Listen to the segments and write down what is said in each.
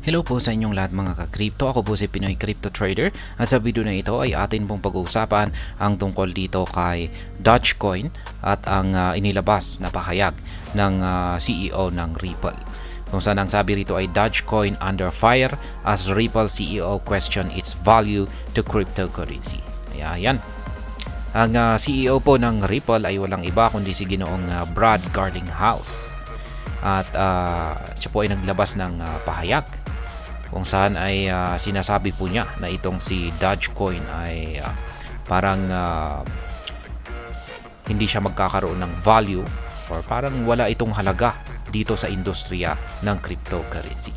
Hello po sa inyong lahat mga ka-crypto. Ako po si Pinoy Crypto Trader at sa video na ito ay atin pong pag-uusapan ang tungkol dito kay Dogecoin at ang inilabas na pahayag ng CEO ng Ripple. Kung saan ang sabi rito ay Dogecoin under fire as Ripple CEO question its value to cryptocurrency. Ayan. Ang CEO po ng Ripple ay walang iba kundi si Ginoong Brad Garlinghouse. At siya po ay naglabas ng pahayag kung saan ay sinasabi po niya na itong si Dogecoin ay parang hindi siya magkakaroon ng value or parang wala itong halaga dito sa industriya ng cryptocurrency.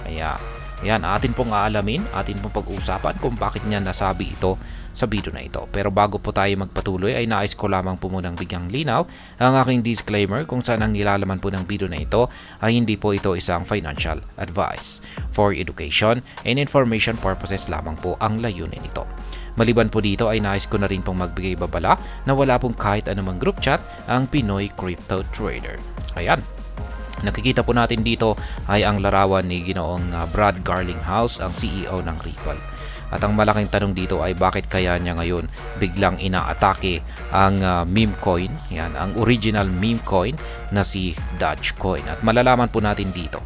Kaya yan, atin pong aalamin, atin pong pag-usapan kung bakit niya nasabi ito sa video na ito. Pero bago po tayo magpatuloy ay nais ko lamang po munang bigyang linaw ang aking disclaimer kung saan ang nilalaman po ng video na ito ay hindi po ito isang financial advice. For education and information purposes lamang po ang layunin nito. Maliban po dito ay nais ko na rin pong magbigay babala na wala pong kahit anumang group chat ang Pinoy Crypto Trader. Ayan. Nakikita po natin dito ay ang larawan ni Ginoong Brad Garlinghouse, ang CEO ng Ripple. At ang malaking tanong dito ay bakit kaya niya ngayon biglang inaatake ang meme coin, yan, ang original meme coin na si Dogecoin. At malalaman po natin dito.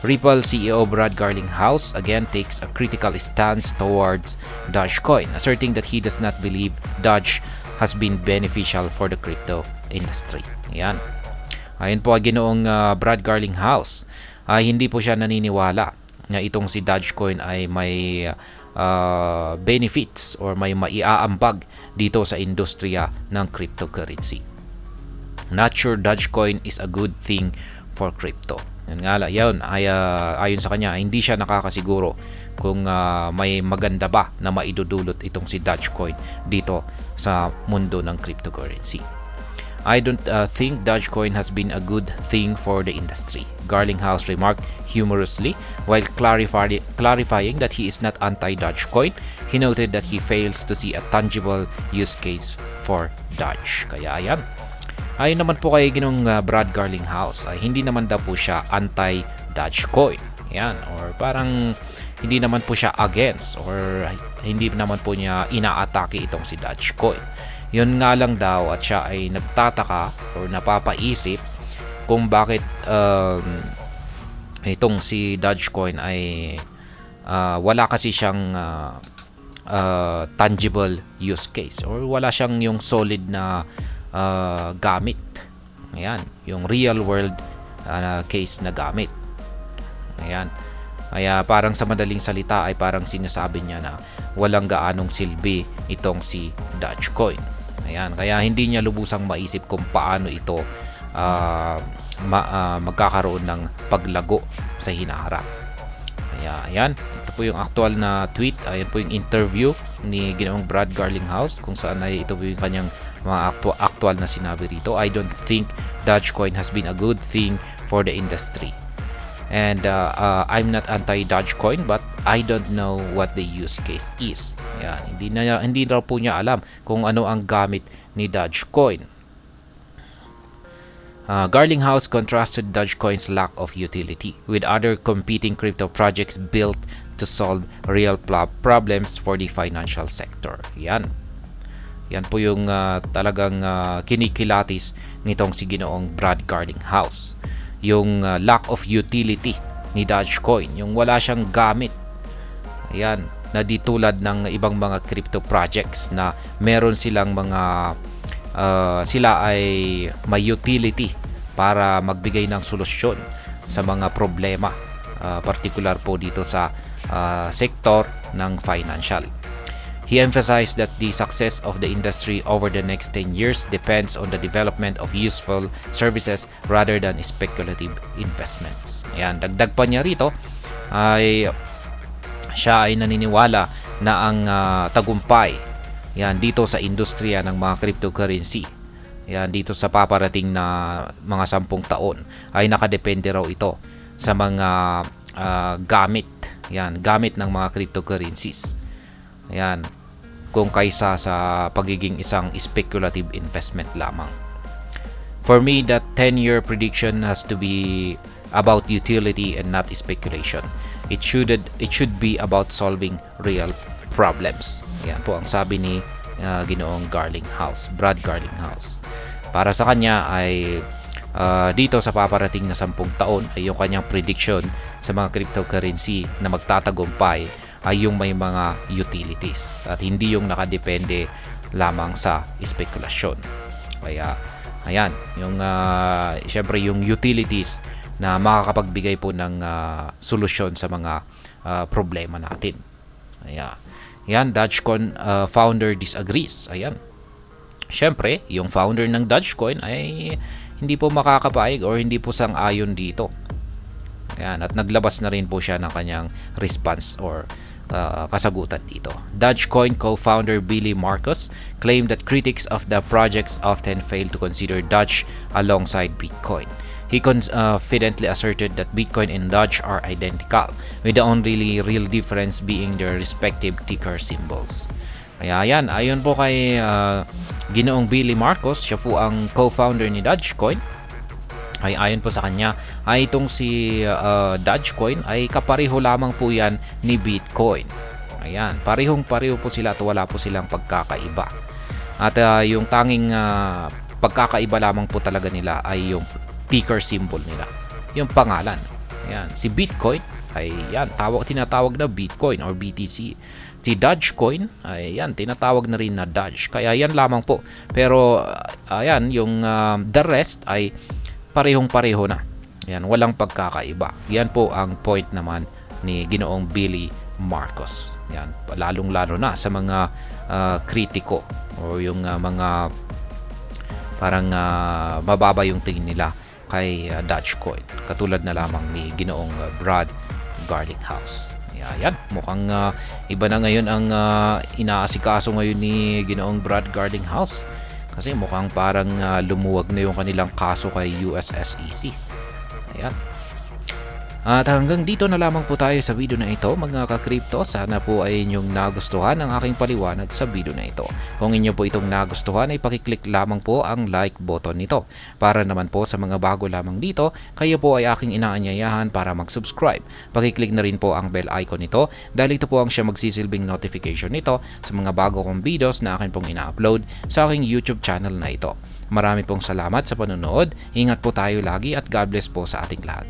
Ripple CEO Brad Garlinghouse again takes a critical stance towards Dogecoin, asserting that he does not believe Doge has been beneficial for the crypto industry. Yan. Ayon po Ginoong Brad Garlinghouse, hindi po siya naniniwala na itong si Dogecoin ay may benefits or may maiaambag dito sa industriya ng cryptocurrency. Not sure Dogecoin is a good thing for crypto. Ayon sa kanya, hindi siya nakakasiguro kung may maganda ba na maidudulot itong si Dogecoin dito sa mundo ng cryptocurrency. I don't think Dogecoin has been a good thing for the industry, Garlinghouse remarked humorously while clarifying that he is not anti-Dogecoin. He noted that he fails to see a tangible use case for Doge. Kaya ayan. Ayon naman po kay Ginong Brad Garlinghouse ay hindi naman daw po siya anti-Dogecoin. Ayan, or parang hindi naman po siya against or hindi naman po niya inaatake itong si Dogecoin. Yun nga lang daw at siya ay nagtataka or napapaisip kung bakit itong si Dogecoin ay wala kasi siyang tangible use case or wala siyang yung solid na gamit. Ayan, yung real world case na gamit. Ayan. Kaya parang sa madaling salita ay parang sinasabi niya na walang gaanong silbi itong si Dogecoin. Ayan, kaya hindi niya lubusang maisip kung paano ito magkakaroon ng paglago sa hinaharap. Kaya ayan, ito po yung actual na tweet, ayan po yung interview ni Ginoong Brad Garlinghouse kung saan ay ito po yung kanyang mga actual na sinabi rito. I don't think Dogecoin has been a good thing for the industry. And I'm not anti-Dogecoin but I don't know what the use case is. Yan, hindi raw po niya alam kung ano ang gamit ni Dogecoin. Garlinghouse contrasted Dogecoin's lack of utility with other competing crypto projects built to solve real problems for the financial sector. Yan. Yan po yung talagang kinikilatis nitong si Ginoong Brad Garlinghouse. Yung lack of utility ni Dogecoin, yung wala siyang gamit. Ayan, na di tulad ng ibang mga crypto projects na meron silang mga sila ay may utility para magbigay ng solusyon sa mga problema, particular po dito sa sektor ng financial. He emphasized that the success of the industry over the next 10 years depends on the development of useful services rather than speculative investments. Ayan, dagdag pa niya rito ay siya ay naniniwala na ang tagumpay yan dito sa industriya ng mga cryptocurrency, yan dito sa paparating na mga 10 taon ay nakadepende raw ito sa mga gamit ng mga cryptocurrencies. Ayan, kung kaysa sa pagiging isang speculative investment lamang. For me, that 10-year prediction has to be about utility and not speculation. It should be about solving real problems. Yan po ang sabi ni Ginoong Garlinghouse, Brad Garlinghouse. Para sa kanya ay dito sa paparating na 10 taon ay yung kanyang prediction sa mga cryptocurrency na magtatagumpay ay yung may mga utilities at hindi yung nakadepende lamang sa spekulasyon. Kaya ayan, yung syempre yung utilities na makakapagbigay po ng solusyon sa mga problema natin. Ayan. Yan, Dogecoin founder disagrees. Ayan. Syempre, yung founder ng Dogecoin ay hindi po makakapayag or hindi po sang-ayon dito. Ayan, at naglabas na rin po siya ng kanyang response or kasagutan dito. Dogecoin co-founder Billy Marcus claimed that critics of the projects often fail to consider Doge alongside Bitcoin. He confidently asserted that Bitcoin and Doge are identical, with the only real difference being their respective ticker symbols. Kaya yan, ayon po kay Ginoong Billy Marcos, siya po ang co-founder ni Dogecoin. Ay ayon po sa kanya, ay itong si Dogecoin ay kapareho lamang po yan ni Bitcoin. Ayan, parehong-pareho po sila at wala po silang pagkakaiba. At yung tanging pagkakaiba lamang po talaga nila ay yung ticker symbol nila, yung pangalan. Ayan, si Bitcoin ay yan, tinatawag na Bitcoin or BTC. Si Dogecoin ay yan, tinatawag na rin na Doge. Kaya yan lamang po. Pero ayan, yung the rest ay parehong-pareho na. Yan, walang pagkakaiba. Yan po ang point naman ni Ginoong Billy Marcos. Yan, lalong-lalo na sa mga kritiko o yung mga parang mababa yung tingin nila kay Dogecoin. Katulad na lamang ni Ginoong Brad Garlinghouse. Ayan, mukhang iba na ngayon ang inaasikaso ngayon ni Ginoong Brad Garlinghouse kasi mukhang parang lumuwag na yung kanilang kaso kay US SEC. Ayan. At hanggang dito na lamang po tayo sa video na ito mga ka-crypto. Sana po ay inyong nagustuhan ang aking paliwanag sa video na ito. Kung inyo po itong nagustuhan ay pakiclick lamang po ang like button nito. Para naman po sa mga bago lamang dito, kayo po ay aking inaanyayahan para mag-subscribe. Pakiclick na rin po ang bell icon nito dahil ito po ang siya magsisilbing notification nito sa mga bago kong videos na akin pong ina-upload sa aking YouTube channel na ito. Marami pong salamat sa panonood. Ingat po tayo lagi at God bless po sa ating lahat.